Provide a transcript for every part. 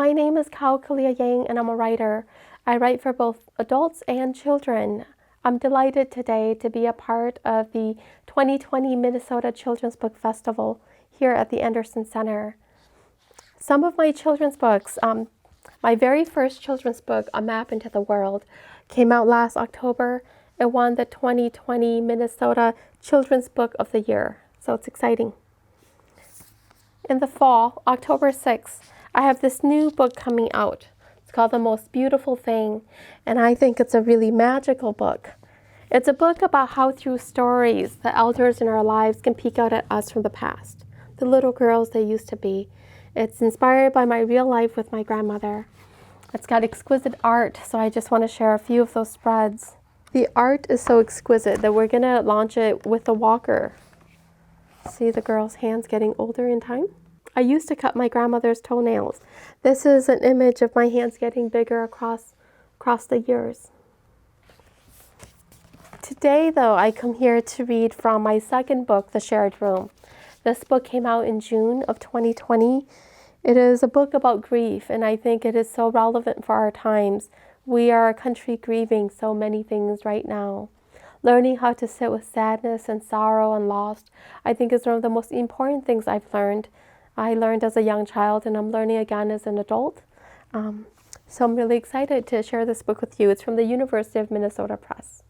My name is Kao Kalia Yang, and I'm a writer. I write for both adults and children. I'm delighted today to be a part of the 2020 Minnesota Children's Book Festival here at the Anderson Center. Some of my children's books, my very first children's book, A Map into the World, came out last October. It won the 2020 Minnesota Children's Book of the Year, so it's exciting. In the fall, October 6th, I have this new book coming out. It's called The Most Beautiful Thing, and I think it's a really magical book. It's a book about how through stories, the elders in our lives can peek out at us from the past, the little girls they used to be. It's inspired by my real life with my grandmother. It's got exquisite art, so I just want to share a few of those spreads. The art is so exquisite that we're going to launch it with a walker. See the girl's hands getting older in time? I used to cut my grandmother's toenails. This is an image of my hands getting bigger across the years. Today, though, I come here to read from my second book, The Shared Room. This book came out in June of 2020. It is a book about grief, and I think it is so relevant for our times. We are a country grieving so many things right now. Learning how to sit with sadness and sorrow and loss, I think, is one of the most important things I've learned. I learned as a young child, and I'm learning again as an adult. So I'm really excited to share this book with you. It's from the Univ of Minnesota Press.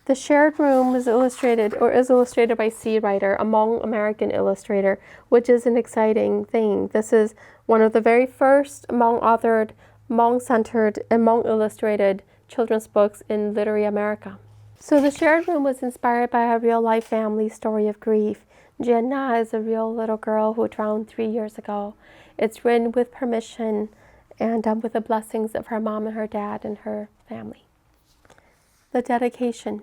The Shared Room is illustrated by Xee Reiter, a Hmong American illustrator, which is an exciting thing. This is one of the very first Hmong-authored, Hmong-centered, and Hmong-illustrated children's books in literary America. So The Shared Room was inspired by a real-life family story of grief. Jenna is a real little girl who drowned 3 years ago. It's written with permission and with the blessings of her mom and her dad and her family. The dedication.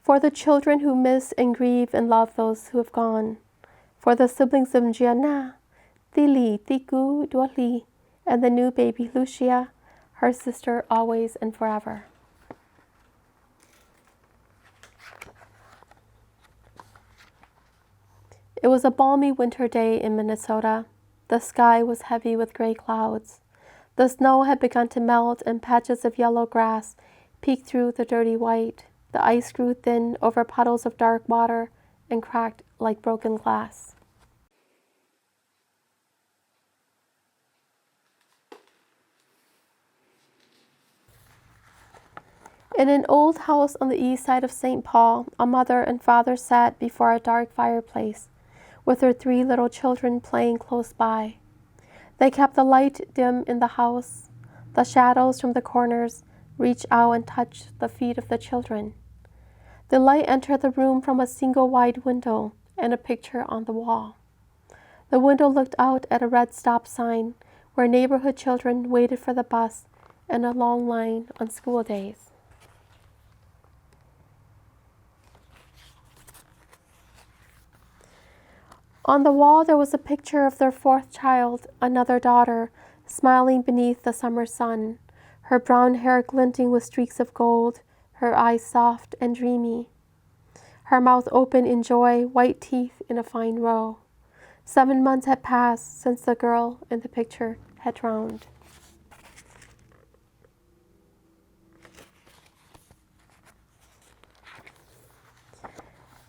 For the children who miss and grieve and love those who have gone. For the siblings of Jenna, Tili, Tiku, Duali, and the new baby Lucia, her sister always and forever. It was a balmy winter day in Minnesota. The sky was heavy with gray clouds. The snow had begun to melt, and patches of yellow grass peeked through the dirty white. The ice grew thin over puddles of dark water and cracked like broken glass. In an old house on the east side of St. Paul, a mother and father sat before a dark fireplace, with their 3 little children playing close by. They kept the light dim in the house. The shadows from the corners reached out and touched the feet of the children. The light entered the room from a single wide window and a picture on the wall. The window looked out at a red stop sign where neighborhood children waited for the bus in a long line on school days. On the wall there was a picture of their 4th child, another daughter, smiling beneath the summer sun, her brown hair glinting with streaks of gold, her eyes soft and dreamy. Her mouth open in joy, white teeth in a fine row. 7 months had passed since the girl in the picture had drowned.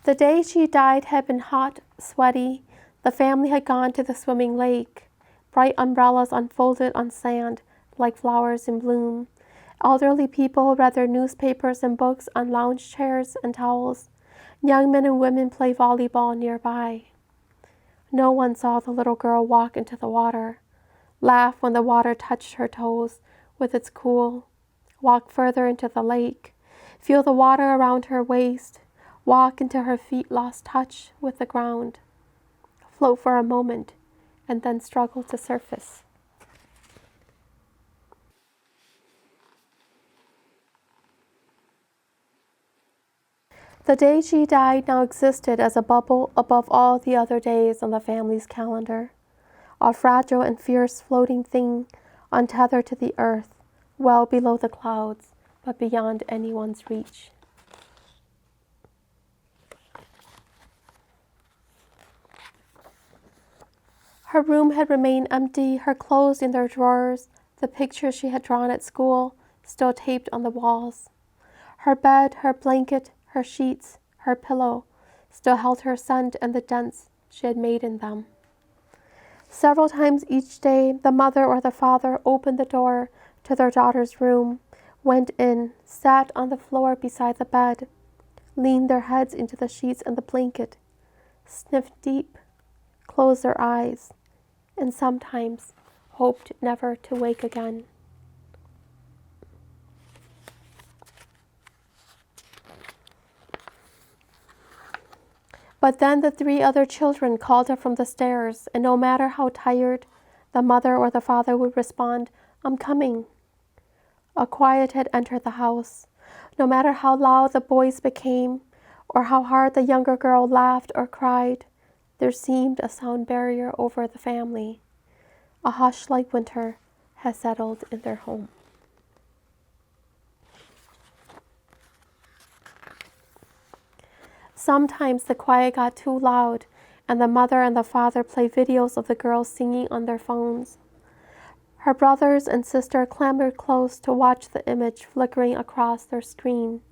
The day she died had been hot, sweaty. The family had gone to the swimming lake. Bright umbrellas unfolded on sand like flowers in bloom. Elderly people read their newspapers and books on lounge chairs and towels. Young men and women play volleyball nearby. No one saw the little girl walk into the water, laugh when the water touched her toes with its cool, walk further into the lake, feel the water around her waist, walk until her feet lost touch with the ground, float for a moment, and then struggle to surface. The day she died now existed as a bubble above all the other days on the family's calendar, a fragile and fierce floating thing untethered to the earth, well below the clouds, but beyond anyone's reach. Her room had remained empty, her clothes in their drawers, the pictures she had drawn at school still taped on the walls. Her bed, her blanket, her sheets, her pillow still held her scent and the dents she had made in them. Several times each day, the mother or the father opened the door to their daughter's room, went in, sat on the floor beside the bed, leaned their heads into the sheets and the blanket, sniffed deep, closed their eyes, and sometimes hoped never to wake again. But then the 3 other children called her from the stairs, and no matter how tired, the mother or the father would respond, "I'm coming." A quiet had entered the house. No matter how loud the boys became, or how hard the younger girl laughed or cried, there seemed a sound barrier over the family. A hush like winter had settled in their home. Sometimes the quiet got too loud, and the mother and the father played videos of the girls singing on their phones. Her brothers and sister clambered close to watch the image flickering across their screen.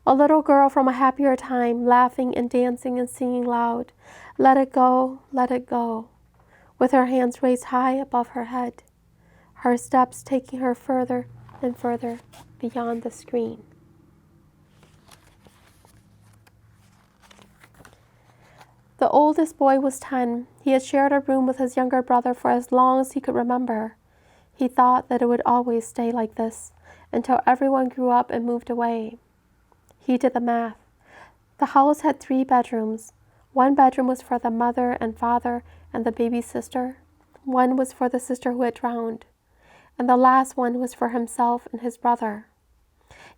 A little girl from a happier time, laughing and dancing and singing loud, let it go, with her hands raised high above her head, her steps taking her further and further beyond the screen. The oldest boy was 10. He had shared a room with his younger brother for as long as he could remember. He thought that it would always stay like this until everyone grew up and moved away. He did the math. The house had 3 bedrooms. 1 bedroom was for the mother and father and the baby sister. 1 was for the sister who had drowned. And the last one was for himself and his brother.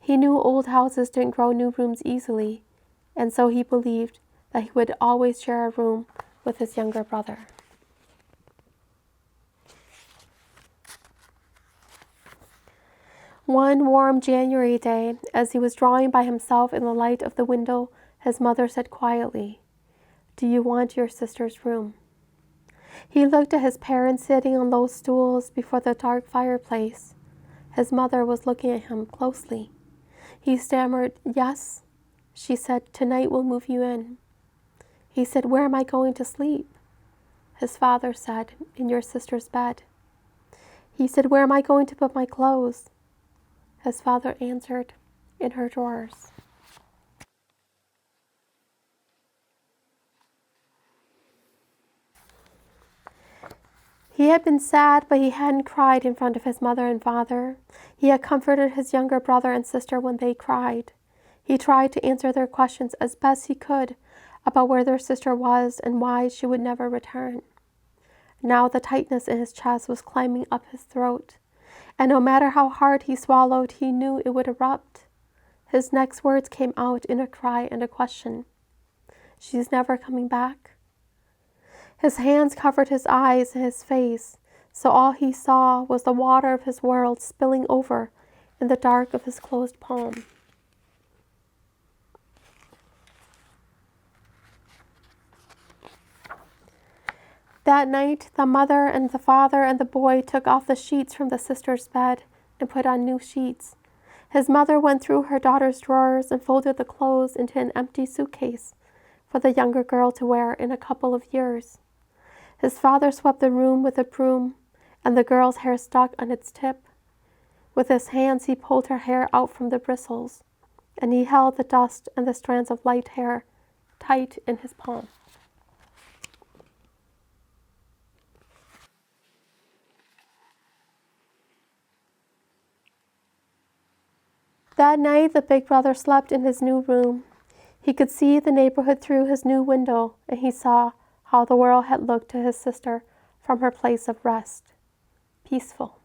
He knew old houses didn't grow new rooms easily, and so he believed that he would always share a room with his younger brother. One warm January day, as he was drawing by himself in the light of the window, his mother said quietly, "Do you want your sister's room?" He looked at his parents sitting on low stools before the dark fireplace. His mother was looking at him closely. He stammered, "Yes." She said, "Tonight we'll move you in." He said, "Where am I going to sleep?" His father said, "In your sister's bed." He said, "Where am I going to put my clothes?" His father answered, "In her drawers." He had been sad, but he hadn't cried in front of his mother and father. He had comforted his younger brother and sister when they cried. He tried to answer their questions as best he could about where their sister was and why she would never return. Now the tightness in his chest was climbing up his throat, and no matter how hard he swallowed, he knew it would erupt. His next words came out in a cry and a question. "She's never coming back?" His hands covered his eyes and his face, so all he saw was the water of his world spilling over in the dark of his closed palm. That night, the mother and the father and the boy took off the sheets from the sister's bed and put on new sheets. His mother went through her daughter's drawers and folded the clothes into an empty suitcase for the younger girl to wear in a couple of years. His father swept the room with a broom, and the girl's hair stuck on its tip. With his hands, he pulled her hair out from the bristles, and he held the dust and the strands of light hair tight in his palm. That night, the big brother slept in his new room. He could see the neighborhood through his new window, and he saw how the world had looked to his sister from her place of rest. Peaceful.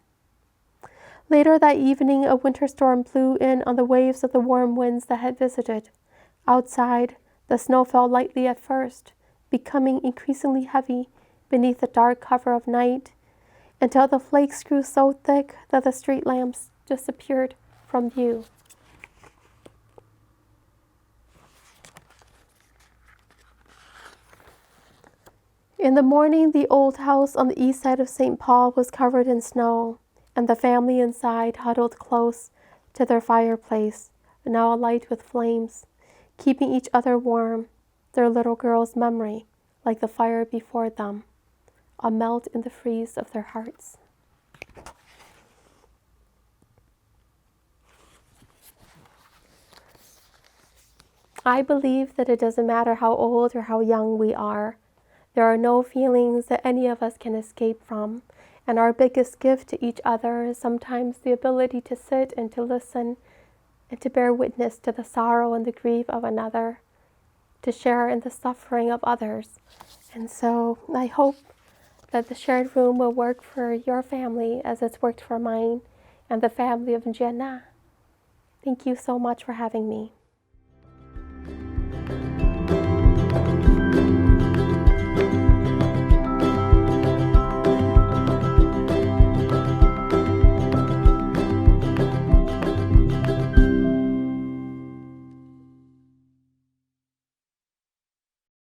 Later that evening, a winter storm blew in on the waves of the warm winds that had visited. Outside, the snow fell lightly at first, becoming increasingly heavy beneath the dark cover of night, until the flakes grew so thick that the street lamps disappeared from view. In the morning, the old house on the east side of St. Paul was covered in snow, and the family inside huddled close to their fireplace, now alight with flames, keeping each other warm, their little girl's memory, like the fire before them, a melt in the freeze of their hearts. I believe that it doesn't matter how old or how young we are. There are no feelings that any of us can escape from, and our biggest gift to each other is sometimes the ability to sit and to listen and to bear witness to the sorrow and the grief of another, to share in the suffering of others. And so I hope that the shared room will work for your family as it's worked for mine and the family of Jenna. Thank you so much for having me.